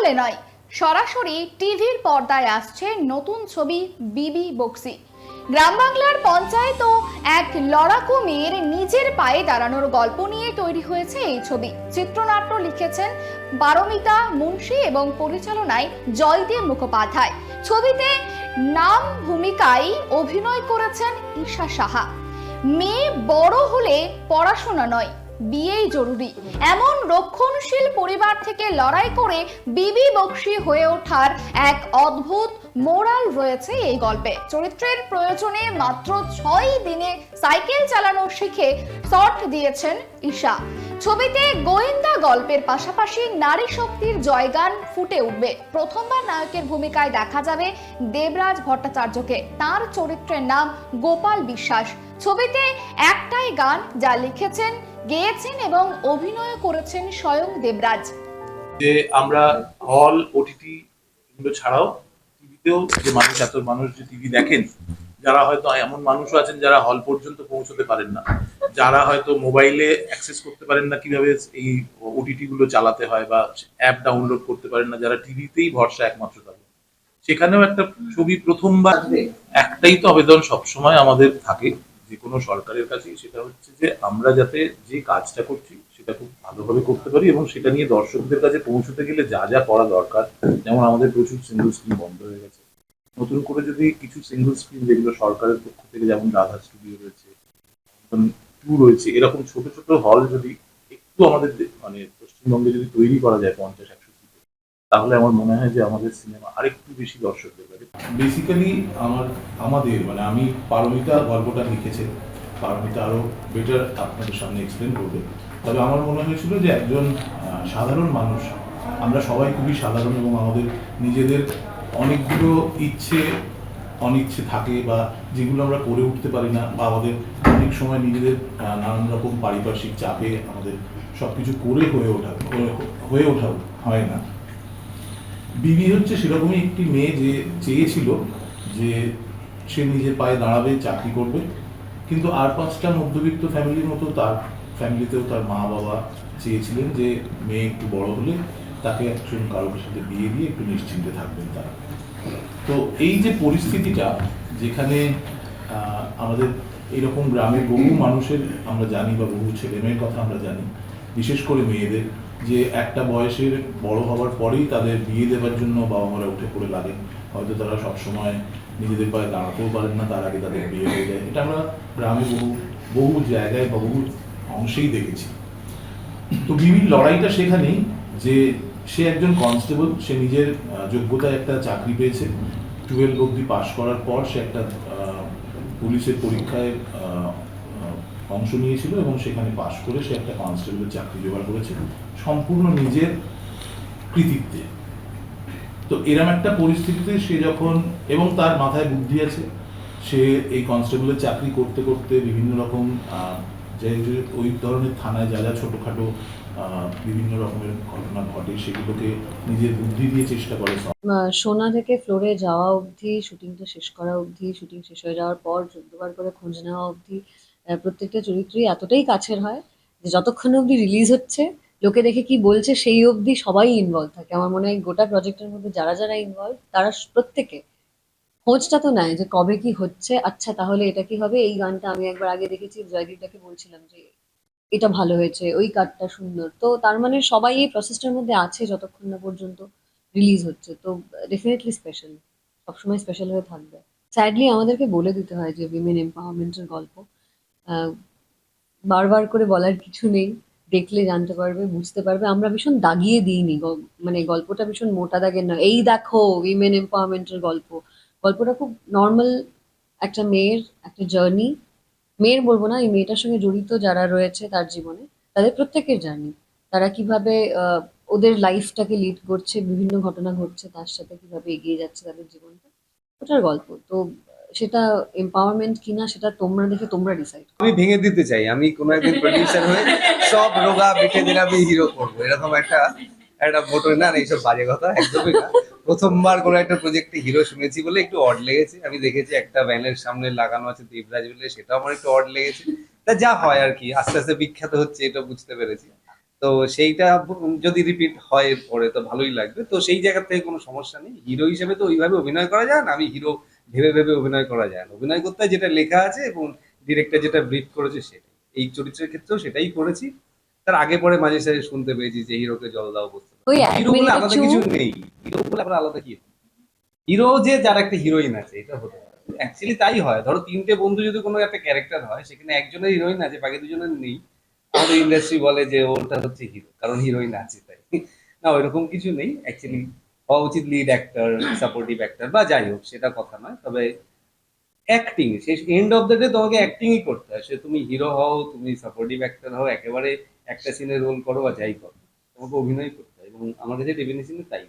হলে নয়, সরাসরি টিভির পর্দায় আসছে নতুন ছবি বিবি বক্সি। গ্রাম বাংলার পঞ্চায়েত ও এক লড়াকু মেয়ের নিজের পায়ে দাঁড়ানোর গল্প নিয়ে তৈরি হয়েছে এই ছবি। চিত্রনাট্য লিখেছেন পারমিতা মুন্সী এবং পরিচালনায় জয়দেব মুখোপাধ্যায়। ছবিতে নাম ভূমিকায় অভিনয় করেছেন ঈশা সাহা। মেয়ে বড় হলে পড়াশোনা নয়, বিয়েই জরুরি, এমন রক্ষণশীল পরিবার থেকে লড়াই করে বিবি বক্সি হয়ে ওঠার এক অদ্ভুত মোরাল রয়েছে এই গল্পে। চরিত্রের প্রয়োজনে মাত্র 6 দিনে সাইকেল চালানো শিখে শর্ট দিয়েছেন ঈশা। ছবিতে গোয়েন্দা গল্পের পাশাপাশি নারী শক্তির জয়গান ফুটে উঠবে। প্রথমবার নায়কের ভূমিকায় দেখা যাবে দেবরাজ ভট্টাচার্যকে। তার চরিত্রের নাম গোপাল বিশ্বাস। ছবিতে একটাই গান যা লিখেছেন, গেয়েছেন এবং অভিনয় করেছেন স্বয়ং দেবরাজ। যে আমরা হল ওটিটি এগুলো ছাড়াও টিভিতেও যে এত মানুষ যে টিভি দেখেন, যারা হয়তো এমন মানুষও আছেন যারা হল পর্যন্ত পৌঁছতে পারেন না, যারা হয়তো মোবাইলে অ্যাক্সেস করতে পারেন না কিভাবে এই ওটিটি গুলো চালাতে হয় বা অ্যাপ ডাউনলোড করতে পারেন না, যারা টিভিতেই ভরসা একমাত্র তাদের, সেখানেও একটা ছবি প্রথমবার। একটাই তো আবেদন সবসময় আমাদের থাকে যে কোনো সরকারের কাছে, সেটা হচ্ছে যে আমরা যাতে যে কাজটা করছি সেটা খুব ভালোভাবে করতে পারি এবং সেটা নিয়ে দর্শকদের কাছে পৌঁছতে গেলে যা যা করা দরকার, যেমন আমাদের প্রচুর সিঙ্গল স্ক্রিন বন্ধ হয়ে গেছে, নতুন করে যদি কিছু সিঙ্গল স্ক্রিন যেগুলো সরকারের পক্ষ থেকে, যেমন রাধা স্টুডিও রয়েছে, টু রয়েছে, এরকম ছোট ছোট হল যদি একটু আমাদের পশ্চিমবঙ্গে যদি তৈরি করা যায় 50-100 সিটে, তাহলে আমার মনে হয় যে আমাদের সিনেমা আরেকটু বেশি দর্শকদের কাছে। বেসিক্যালি আমাদের আমি পারমিতা গল্পটা লিখেছে, পারমিতা আরো বেটার আপনাদের সামনে এক্সপ্লেন করবে। তবে আমার মনে হয়েছিল যে একজন সাধারণ মানুষ, আমরা সবাই খুবই সাধারণ এবং আমাদের নিজেদের অনেকগুলো অনিচ্ছে থাকে বা যেগুলো আমরা করে উঠতে পারি না, বা আমাদের অনেক সময় নিজেদের নানান রকম পারিপার্শ্বিক চাপে আমাদের সবকিছু করে হয়ে ওঠা হয় না। বিবি হচ্ছে সেরকমই একটি মেয়ে যে চেয়েছিল যে সে নিজের পায়ে দাঁড়াবে, চাকরি করবে, কিন্তু আর 5টা মধ্যবিত্ত ফ্যামিলির মতো তার ফ্যামিলিতেও তার মা বাবা চেয়েছিলেন যে মেয়ে একটু বড় হলে তাকে একজন কারোর সাথে বিয়ে দিয়ে একটু নিশ্চিন্তে থাকবেন তারা। তো এই যে পরিস্থিতিটা, যেখানে আমাদের এরকম গ্রামের বহু মানুষের আমরা জানি বা বহু ছেলে মেয়ের কথা আমরা জানি, বিশেষ করে মেয়েদের, যে একটা বয়সের বড় হওয়ার পরেই তাদের বিয়ে দেওয়ার জন্য বাবা মারা উঠে পড়ে লাগে, হয়তো তারা সবসময় নিজেদের পায়ে দাঁড়াতেও পারেন না, তার আগে তাদের বিয়ে হয়ে যায়। এটা আমরা গ্রামে বহু জায়গায় বা বহু অংশেই দেখেছি। তো বিবির লড়াইটা সেখানেই যে সে একজন কনস্টেবল, সে নিজের যোগ্যতায় একটা চাকরি পেয়েছে, 12 অবধি পাশ করার পর সে একটা পুলিশের পরীক্ষায় অংশ নিয়েছিল এবং সেখানে পাশ করে সে একটা কনস্টেবলের চাকরি জোগাড় করেছে সম্পূর্ণ নিজের কৃতিত্বে। তো এরম একটা পরিস্থিতিতে সে যখন, এবং তার মাথায় বুদ্ধি আছে, সে এই কনস্টেবলের চাকরি করতে করতে বিভিন্ন রকম যে ওই ধরনের থানায় যা যা ছোটখাটো বিভিন্ন রকমের ঘটনা ঘটে সেগুলোকে নিজের বুদ্ধি দিয়ে চেষ্টা করে। সোনা থেকে ফ্লোরে যাওয়া অবধি, শুটিংটা শেষ করা অবধি, শুটিং শেষ হয়ে যাওয়ার পর 14বার করে খোঁজ নেওয়া অবধি, প্রত্যেকটা চরিত্রই এতটাই কাছের হয় যে যতক্ষণ অবধি রিলিজ হচ্ছে, লোকে দেখে কি বলছে সেই অবধি সবাই ইনভলভ থাকে। আমার মনে হয় গোটা প্রজেক্টের মধ্যে যারা যারা ইনভলভ তারা প্রত্যেকে খোঁজটা তো নেয় যে কবে কি হচ্ছে, আচ্ছা তাহলে এটা কি হবে, এই গানটা আমি একবার আগে দেখেছি, জয়দীপটাকে বলছিলাম যে এটা ভালো হয়েছে, ওই কাটটা সুন্দর। তো তার মানে সবাই এই প্রসেসটার মধ্যে আছে যতক্ষণ না পর্যন্ত রিলিজ হচ্ছে। তো ডেফিনেটলি স্পেশাল, সবসময় স্পেশাল হয়ে থাকবে। স্যাডলি আমাদেরকে বলে দিতে হয় যে উইমেন এম্পাওয়ারমেন্টের গল্প, বারবার করে বলার কিছু নেই, দেখলে জানতে পারবে, বুঝতে পারবে। আমরা ভীষণ দাগিয়ে দিইনি, মানে গল্পটা ভীষণ মোটা দাগের নয়, এই দেখো উইমেন এম্পাওয়ারমেন্টের গল্প। গল্পটা খুব নর্মাল, একটা মেয়ের একটা জার্নি, মেয়ের বলবো না, এই মেয়েটার সঙ্গে জড়িত যারা রয়েছে তার জীবনে, তাদের প্রত্যেকের জার্নি, তারা কিভাবে ওদের লাইফটাকে লিড করছে, বিভিন্ন ঘটনা ঘটছে, তার সাথে কিভাবে এগিয়ে যাচ্ছে তাদের জীবনটা, ওটার গল্প। তো সেটা এম্পাওয়ারমেন্ট কিনা সেটা তোমরা দেখে তোমরা ডিসাইড। আমি ভেঙে দিতে চাই, আমি কোনো একদিন প্রডিউসার হয়ে সব রোগা বেটে দিলে আমি হিরো করবো, এরকম একটা একটা ভোট না, এইসব বাজে কথা একদমই না। প্রথমবার কোনো একটা প্রজেক্টে হিরো শুনেছি বলে একটু অড লেগেছে। আমি দেখেছি একটা ব্যানের সামনে লাগানো আছে দেবরাজ বলে, সেটাও আমার একটু অড লেগেছে। তা যা হয় আর কি, আস্তে আস্তে বিখ্যাত হচ্ছে এটা বুঝতে পেরেছি। তো সেইটা যদি রিপিট হয় পরে তো ভালোই লাগবে, তো সেই জায়গা থেকে কোনো সমস্যা নেই। হিরো হিসেবে তো ওইভাবে অভিনয় করা যায় না, আমি হিরো ভেবে ভেবে অভিনয় করা যায় না। অভিনয় করতে হয় যেটা লেখা আছে এবং ডিরেক্টর যেটা ব্রিফ করেছে সেটাই। এই চরিত্রের ক্ষেত্রেও সেটাই করেছি। তার আগে পরে মাঝে সাঝে শুনতে পেয়েছি যে হিরোকে জল দাও বসতে দাও। ওই এক হিরো বলে মিনিটে আলাদা চুপ। কিছু নেই, হিরো বলে আবার আলাদা কি? হিরো যে যার একটা হিরোইন আছে এটা হতে পারে, অ্যাকচুয়ালি তাই হয়। ধরো তিনটে বন্ধু যদি কোনো একটা ক্যারেক্টার হয়, সেখানে একজনের হিরোইন আছে বাকি দুজনের নেই, আমাদের ইন্ডাস্ট্রি বলে যে ওটা হচ্ছে হিরো, কারণ হিরোইন আছে তাই। না, ওইরকম কিছু নেই অ্যাকচুয়ালি। হওয়া উচিত লিড অ্যাক্টর, সাপোর্টিভ অ্যাক্টর বা যাই হোক, সেটা কথা নয়। তবে অ্যাক্টিং শেষ, এন্ড অফ দ্য ডে তোমাকে অ্যাক্টিংই করতে হয়। সে তুমি হিরো হও, তুমি সাপোর্টিভ অ্যাক্টর হও, একেবারে একটা সিনে রোল করো বা যাই করো, তোমাকে অভিনয় করতে হয়, এবং আমার কাছে ডেফিনেশনে তাই।